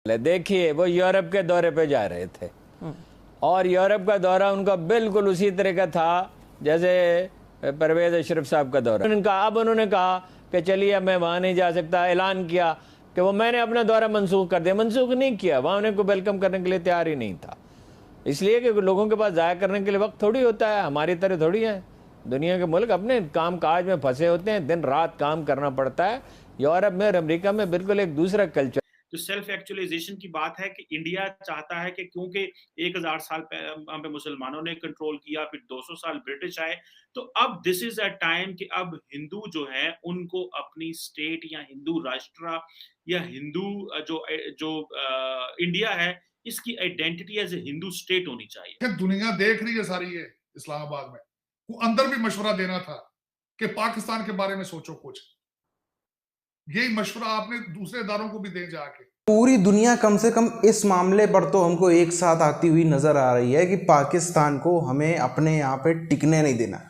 देखिए वो यूरोप के दौरे पे जा रहे थे और यूरोप का दौरा उनका बिल्कुल उसी तरह का था जैसे परवेज अशरफ साहब का दौरा। अब उन्होंने कहा कि चलिए मैं वहाँ नहीं जा सकता, ऐलान किया कि वो मैंने अपना दौरा मंसूख कर दिया। मंसूख नहीं किया, वहाँ उन्हें कोई वेलकम करने के लिए तैयार ही नहीं था, इसलिए कि लोगों के पास जाया करने के लिए वक्त थोड़ी होता है, हमारी तरह थोड़ी है। दुनिया के मुल्क अपने काम काज में फंसे होते हैं, दिन रात काम करना पड़ता है। यूरोप में और अमेरिका में बिल्कुल एक दूसरा कल्चर। जो सेल्फ एक्चुअलाइजेशन की बात है कि इंडिया चाहता है कि क्योंकि 1000 साल पे मुसलमानों ने कंट्रोल किया, फिर 200 साल ब्रिटिश आए, तो अब दिस इज अ टाइम कि अब हिंदू जो है उनको अपनी स्टेट या हिंदू राष्ट्र या हिंदू जो इंडिया है इसकी identity as a Hindu state होनी चाहिए। दुनिया देख रही है सारी है इस्लामाबाद में, वो अंदर भी मशवरा देना था कि पाकिस्तान के बारे में सोचो कुछ। यही मशवरा आपने दूसरे इदारों को भी दे जाके। पूरी दुनिया कम से कम इस मामले पर तो हमको एक साथ आती हुई नजर आ रही है कि पाकिस्तान को हमें अपने यहाँ पे टिकने नहीं देना।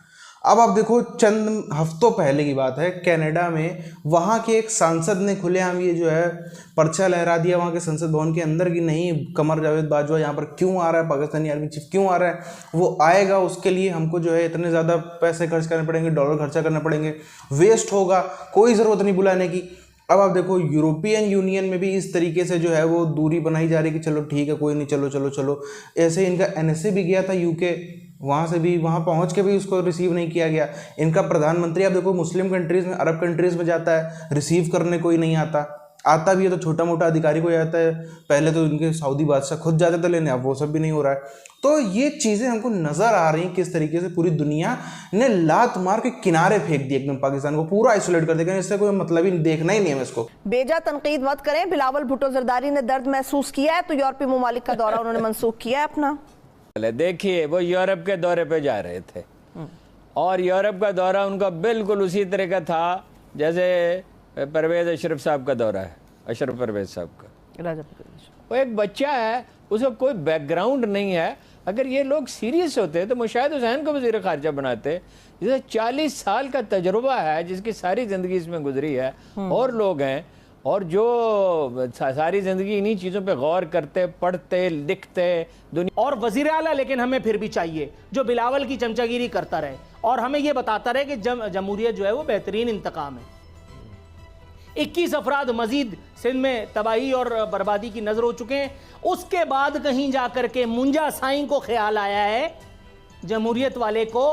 अब आप देखो, चंद हफ्तों पहले की बात है, कनाडा में वहाँ के एक सांसद ने खुलेआम ये जो है पर्चा लहरा दिया वहाँ के संसद भवन के अंदर कि नहीं, कमर जावेद बाजवा यहाँ पर क्यों आ रहा है, पाकिस्तानी आर्मी चीफ क्यों आ रहा है, वो आएगा उसके लिए हमको जो है इतने ज़्यादा पैसे खर्च करने पड़ेंगे, डॉलर खर्चा करने पड़ेंगे, वेस्ट होगा, कोई ज़रूरत नहीं बुलाने की। अब आप देखो, यूरोपियन यूनियन में भी इस तरीके से जो है वो दूरी बनाई जा रही है कि चलो ठीक है कोई नहीं, चलो चलो चलो। ऐसे इनका एनएसए भी गया था यूके, वहाँ से भी, वहाँ पहुँच के भी उसको रिसीव नहीं किया गया। इनका प्रधानमंत्री आप देखो मुस्लिम कंट्रीज़ में, अरब कंट्रीज़ में जाता है, रिसीव करने कोई नहीं आता भी है तो छोटा मोटा अधिकारी कोई आता है। पहले तो इनके सऊदी बादशाह खुद जाते थे लेने, अब वो सब भी नहीं हो रहा है। तो ये चीज़ें हमको नज़र आ रही हैं किस तरीके से पूरी दुनिया ने लात मार के किनारे फेंक दी एकदम, पाकिस्तान को पूरा आइसोलेट कर दिया। इससे कोई मतलब ही देखना ही नहीं है इसको। बेजा तनकीद मत करें। बिलावल भुट्टो जरदारी ने दर्द महसूस किया है तो यूरोपीय ममालिक का दौरा उन्होंने मंसूख किया है अपना। देखिए वो यूरोप के दौरे पे जा रहे थे और यूरोप का दौरा उनका बिल्कुल उसी तरह का था जैसे परवेज अशरफ साहब का दौरा है, अशरफ परवेज साहब का। राजा वो एक बच्चा है, उसका कोई बैकग्राउंड नहीं है। अगर ये लोग सीरियस होते तो मुशाहिद हुसैन को वज़ीर ख़ारजा बनाते, जिसे 40 साल का तजुर्बा है, जिसकी सारी ज़िंदगी इसमें गुजरी है, और लोग हैं और जो सारी ज़िंदगी इन्हीं चीज़ों पे गौर करते, पढ़ते, लिखते दुनिया। और वज़ीर आला लेकिन हमें फिर भी चाहिए जो बिलावल की चमचागिरी करता रहे और हमें यह बताता रहे कि जमहूरियत जो है वो बेहतरीन इंतकाम है। 21 अफराद मजीद सिंध में तबाही और बर्बादी की नजर हो चुके हैं। उसके बाद कहीं जाकर के मुंजा साईं को ख्याल आया है, जमहूरियत वाले को,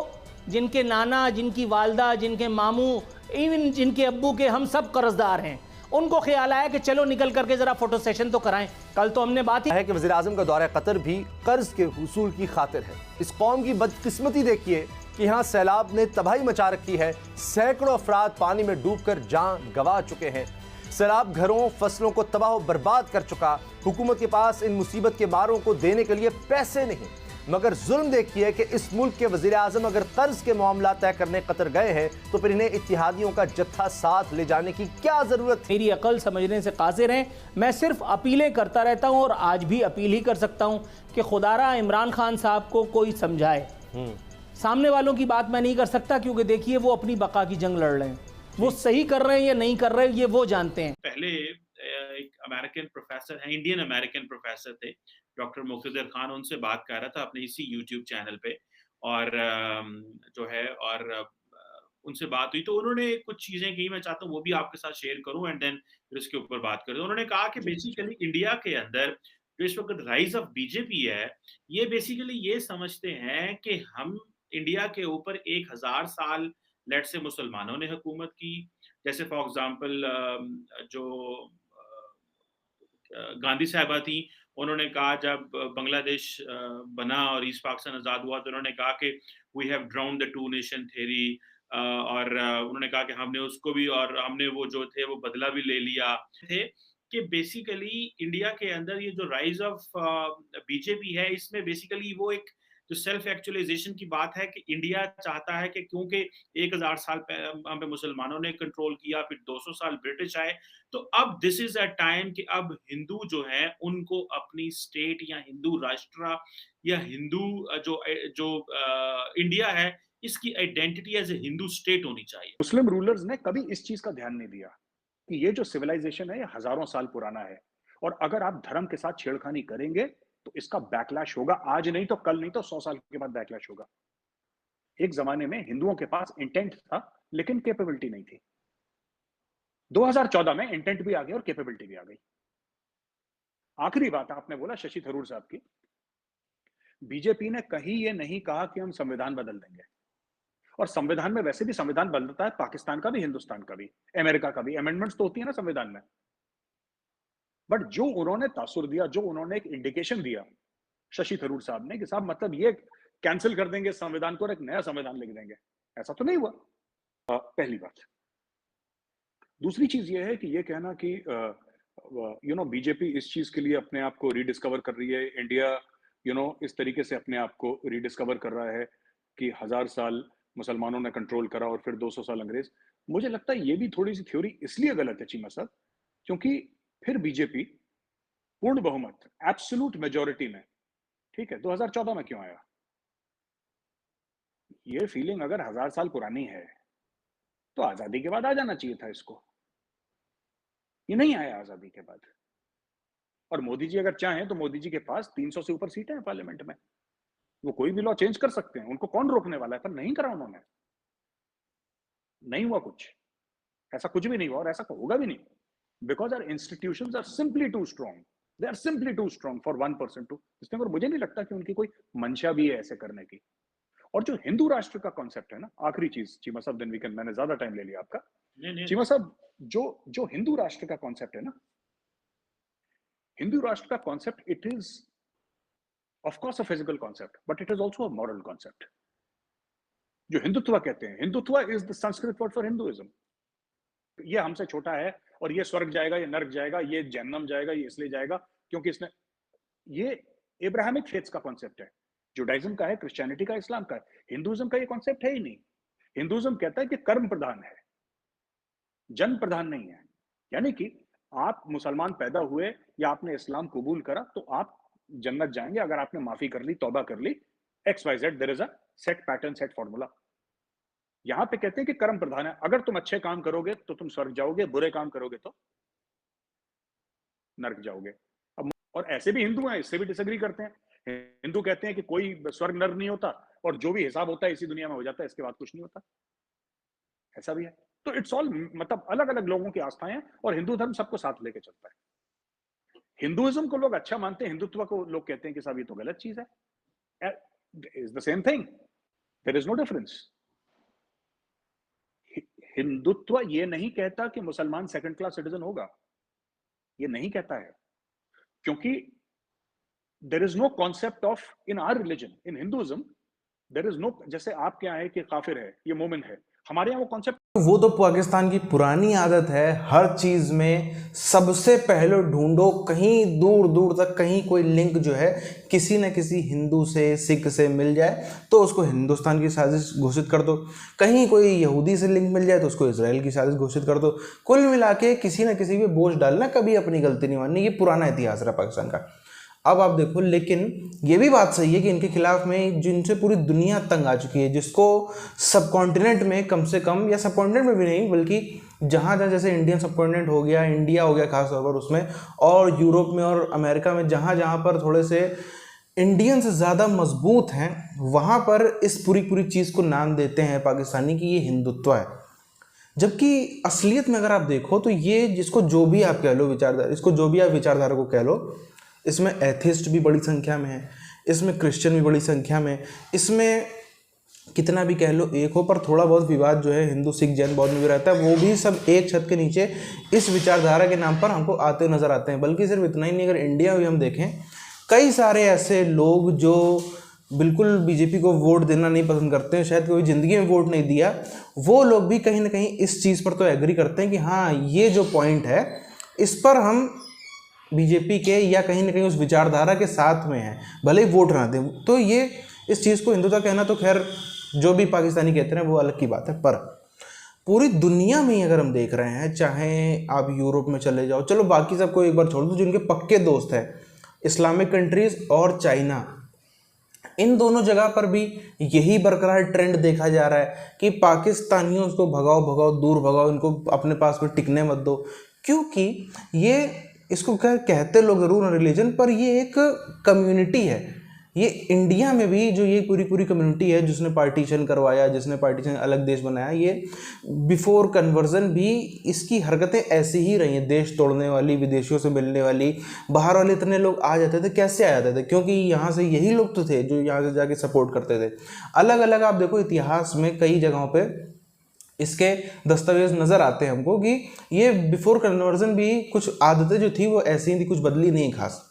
जिनके नाना, जिनकी वालदा, जिनके मामू, इवन जिनके अब्बू के हम सब कर्जदार हैं, उनको ख्याल आया कि चलो निकल करके जरा फोटो सेशन तो कराएं। कल तो हमने बात है कि वज़ीर आज़म का दौरा कतर भी कर्ज के हुसूल की खातिर है। इस कौम की बदकिस्मती देखिए कि यहाँ सैलाब ने तबाही मचा रखी है। सैकड़ों अफराद पानी में डूबकर जान गंवा चुके हैं। सैलाब घरों, फसलों को तबाह बर्बाद कर चुका। हुकूमत के पास इन मुसीबत के मारों को देने के लिए पैसे नहीं, मगर जुल्म देखिए कि इस मुल्क के वज़ीर आज़म अगर कर्ज के मामला तय करने कतर गए हैं तो फिर इन्हें इत्तेहादियों का जत्था साथ ले जाने की क्या जरूरत है। मेरी अकल समझने से कासिर हैं। मैं सिर्फ अपीलें करता रहता हूं और आज भी अपील ही कर सकता हूं कि खुदारा इमरान खान साहब को कोई समझाए। सामने वालों की बात मैं नहीं कर सकता क्योंकि देखिए वो अपनी बका की जंग लड़ रहे हैं, वो सही कर रहे हैं या नहीं कर रहे हैं ये वो जानते हैं। पहले एक अमेरिकन प्रोफेसर है, इंडियन अमेरिकन प्रोफेसर थे, डॉक्टर मुक्तदर खान, उनसे बात कर रहा था अपने इसी यूट्यूब चैनल पे और जो है और उनसे बात हुई तो उन्होंने कुछ चीजें कही, मैं चाहता हूँ वो भी आपके साथ शेयर करूं एंड देन फिर इसके ऊपर बात करें। उन्होंने कहा कि बेसिकली इंडिया के अंदर जो इस वक्त राइज ऑफ बीजेपी है, ये बेसिकली ये समझते हैं कि हम इंडिया के ऊपर 1000 साल लेट से मुसलमानों ने हुकूमत की। जैसे फॉर एग्जांपल जो गांधी साहबा थी, उन्होंने कहा जब बांग्लादेश बना और ईस्ट पाकिस्तान आज़ाद हुआ तो उन्होंने कहा कि we have drowned the two nation theory, और उन्होंने कहा कि हमने उसको भी और हमने वो जो थे वो बदला भी ले लिया थे कि बेसिकली इंडिया के अंदर ये जो राइज ऑफ बीजेपी है, इसमें बेसिकली वो एक जो सेल्फ एक्चुअलाइजेशन की बात है कि इंडिया चाहता है कि क्योंकि 1000 साल पे मुसलमानों ने कंट्रोल किया, फिर 200 साल ब्रिटिश आए, तो अब दिस इज अ टाइम कि अब हिंदू जो है उनको अपनी स्टेट या हिंदू राष्ट्र या हिंदू जो इंडिया है इसकी identity as a Hindu state होनी चाहिए। मुस्लिम रूलर्स ने कभी इस चीज का ध्यान नहीं दिया कि ये जो सिविलाइजेशन है ये हजारों साल पुराना है और अगर आप धर्म के साथ छेड़खानी करेंगे तो इसका बैकलैश होगा, आज नहीं तो कल, नहीं तो 100 साल के बाद बैकलैश होगा। एक जमाने में हिंदुओं के पास इंटेंट था लेकिन कैपेबिलिटी नहीं थी। 2014 में इंटेंट भी आ गया और कैपेबिलिटी भी आ गई। आखिरी बात आपने बोला शशि थरूर साहब की, बीजेपी ने कहीं ये नहीं कहा कि हम संविधान बदल देंगे, और संविधान में वैसे भी संविधान बदलता है, पाकिस्तान का भी, हिंदुस्तान का भी, अमेरिका का भी, अमेंडमेंट्स तो होती है ना संविधान में। बट जो उन्होंने तासुर दिया, जो उन्होंने एक इंडिकेशन दिया शशि थरूर साहब ने कि साहब मतलब ये कैंसिल कर देंगे संविधान को और एक नया संविधान लिख देंगे, ऐसा तो नहीं हुआ। पहली बात। दूसरी चीज ये है कि ये कहना कि बीजेपी इस चीज के लिए अपने आप को रीडिस्कवर कर रही है, इंडिया इस तरीके से अपने आप को रीडिस्कवर कर रहा है कि 1000 साल मुसलमानों ने कंट्रोल करा और फिर 200 साल अंग्रेज। मुझे लगता है ये भी थोड़ी सी थ्योरी इसलिए गलत है चीमा साहब, क्योंकि फिर बीजेपी पूर्ण बहुमत, एब्सोल्यूट मेजॉरिटी में, ठीक है, 2014 में क्यों आया? ये फीलिंग अगर 1000 साल पुरानी है तो आजादी के बाद आ जाना चाहिए था इसको। ये नहीं आया आजादी के बाद। और मोदी जी अगर चाहें तो मोदी जी के पास 300 से ऊपर सीटें हैं पार्लियामेंट में, वो कोई भी लॉ चेंज कर सकते हैं, उनको कौन रोकने वाला है? पर नहीं करा उन्होंने, नहीं हुआ कुछ, ऐसा कुछ भी नहीं हुआ और ऐसा होगा भी नहीं, because our institutions are simply too strong, they are simply too strong for one person to. और मुझे नहीं लगता कि उनकी कोई मंशा भी है ऐसे करने की। और जो हिंदू राष्ट्र का कॉन्सेप्ट है ना, आखिरी चीज चीमा साहब, देन वी कैन, मैंने ज्यादा टाइम ले लिया आपका। चीमा साहब, जो हिंदू राष्ट्र का कॉन्सेप्ट है ना, हिंदू राष्ट्र का concept, it is of course a physical concept, but it is also a moral concept. जो हिंदुत्व कहते हैं, Hindutva is the Sanskrit word for Hinduism. ये हमसे छोटा है और ये स्वर्ग जाएगा, ये नर्क जाएगा, ये जहन्नम जाएगा, ये इसलिए जाएगा क्योंकि इसने, ये एब्राहमिक फेथ्स का कॉन्सेप्ट है, जुडाइज्म का है, क्रिश्चियनिटी का, इस्लाम का है। हिंदुइज्म का ये कॉन्सेप्ट है ही नहीं। हिंदुइज्म कहता है कि कर्म प्रधान है, जन प्रधान नहीं है। यानी कि आप मुसलमान पैदा हुए या आपने इस्लाम कबूल करा तो आप जन्नत जाएंगे अगर आपने माफी कर ली, तौबा कर ली, XYZ, there is a set pattern, set formula. यहां पे कहते हैं कि कर्म प्रधान है, अगर तुम अच्छे काम करोगे तो तुम स्वर्ग जाओगे, बुरे काम करोगे तो नर्क जाओगे। अब और ऐसे भी हिंदू हैं, इससे भी डिसएग्री करते हैं। हिंदू कहते हैं कि कोई स्वर्ग नर्क नहीं होता और जो भी हिसाब होता है इसी दुनिया में हो जाता है, इसके बाद कुछ नहीं होता, ऐसा भी है। तो इट्स ऑल, मतलब अलग अलग लोगों की आस्थाएं हैं और हिंदू धर्म सबको साथ लेके चलता है। हिंदुइज्म को लोग अच्छा मानते हैं, हिंदुत्व को लोग कहते हैं कि साहब ये तो गलत चीज है। Is the same thing, there is no difference. Hindutva ये नहीं कहता कि मुसलमान सेकंड क्लास सिटीजन होगा, ये नहीं कहता है, क्योंकि there is no concept of, in our religion, in Hinduism there is no, जैसे आपके यहाँ है कि काफिर है, ये मोमिन है, हमारे यहाँ वो कॉन्सेप्ट। वो तो पाकिस्तान की पुरानी आदत है, हर चीज में सबसे पहले ढूंढो कहीं दूर दूर तक कहीं कोई लिंक जो है किसी न किसी हिंदू से, सिख से मिल जाए तो उसको हिंदुस्तान की साजिश घोषित कर दो, कहीं कोई यहूदी से लिंक मिल जाए तो उसको इजराइल की साजिश घोषित कर दो। कुल मिला के किसी न किसी पे बोझ डालना, कभी अपनी गलती नहीं माननी, ये पुराना इतिहास रहा पाकिस्तान का। अब आप देखो, लेकिन ये भी बात सही है कि इनके खिलाफ में जिनसे पूरी दुनिया तंग आ चुकी है, जिसको सब कॉन्टिनेंट में कम से कम, या सब कॉन्टिनेंट में भी नहीं बल्कि जहाँ जहाँ, जैसे इंडियन सब कॉन्टिनेंट हो गया, इंडिया हो गया खास तौर पर उसमें, और यूरोप में और अमेरिका में, जहाँ जहाँ पर थोड़े से इंडियन से ज़्यादा मजबूत हैं, वहाँ पर इस पूरी चीज़ को नाम देते हैं पाकिस्तानी कि ये हिंदुत्व है। जबकि असलियत में अगर आप देखो तो ये, जिसको जो भी आप कह लो विचारधारा, इसको जो भी आप विचारधारा को कह लो, इसमें एथिस्ट भी बड़ी संख्या में है, इसमें क्रिश्चियन भी बड़ी संख्या में, इसमें कितना भी कह लो एक हो, पर थोड़ा बहुत विवाद जो है हिंदू सिख जैन बौद्ध में भी रहता है, वो भी सब एक छत के नीचे इस विचारधारा के नाम पर हमको आते नजर आते हैं। बल्कि सिर्फ इतना ही नहीं, अगर इंडिया में हम देखें, कई सारे ऐसे लोग जो बिल्कुल बीजेपी को वोट देना नहीं पसंद करते हैं, शायद कभी ज़िंदगी में वोट नहीं दिया, वो लोग भी कहीं ना कहीं इस चीज़ पर तो एग्री करते हैं कि हाँ, ये जो पॉइंट है इस पर हम बीजेपी के या कहीं ना कहीं उस विचारधारा के साथ में है, भले ही वोट ना दें। तो ये इस चीज़ को हिंदुत्व कहना तो खैर जो भी पाकिस्तानी कहते हैं वो अलग की बात है, पर पूरी दुनिया में ही अगर हम देख रहे हैं, चाहे आप यूरोप में चले जाओ, चलो बाकी सबको एक बार छोड़ दो, जिनके पक्के दोस्त हैं इस्लामिक कंट्रीज़ और चाइना, इन दोनों जगह पर भी यही बरकरार ट्रेंड देखा जा रहा है कि पाकिस्तानियों को भगाओ भगाओ, दूर भगाओ, इनको अपने पास में टिकने मत दो, क्योंकि ये इसको कहते लोग जरूर रिलीजन, पर ये एक कम्युनिटी है। ये इंडिया में भी जो ये पूरी कम्युनिटी है जिसने पार्टीशन करवाया, जिसने पार्टीशन अलग देश बनाया, ये बिफोर कन्वर्जन भी इसकी हरकतें ऐसी ही रही हैं, देश तोड़ने वाली, विदेशियों से मिलने वाली। बाहर वाले इतने लोग आ जाते थे, कैसे आ जाते थे? क्योंकि यहाँ से यही लोग तो थे जो यहाँ से जाके सपोर्ट करते थे। अलग अलग आप देखो इतिहास में कई जगहों पे इसके दस्तावेज नज़र आते हैं हमको कि ये बिफोर कन्वर्जन भी कुछ आदतें जो थी वो ऐसी ही थी, कुछ बदली नहीं खास।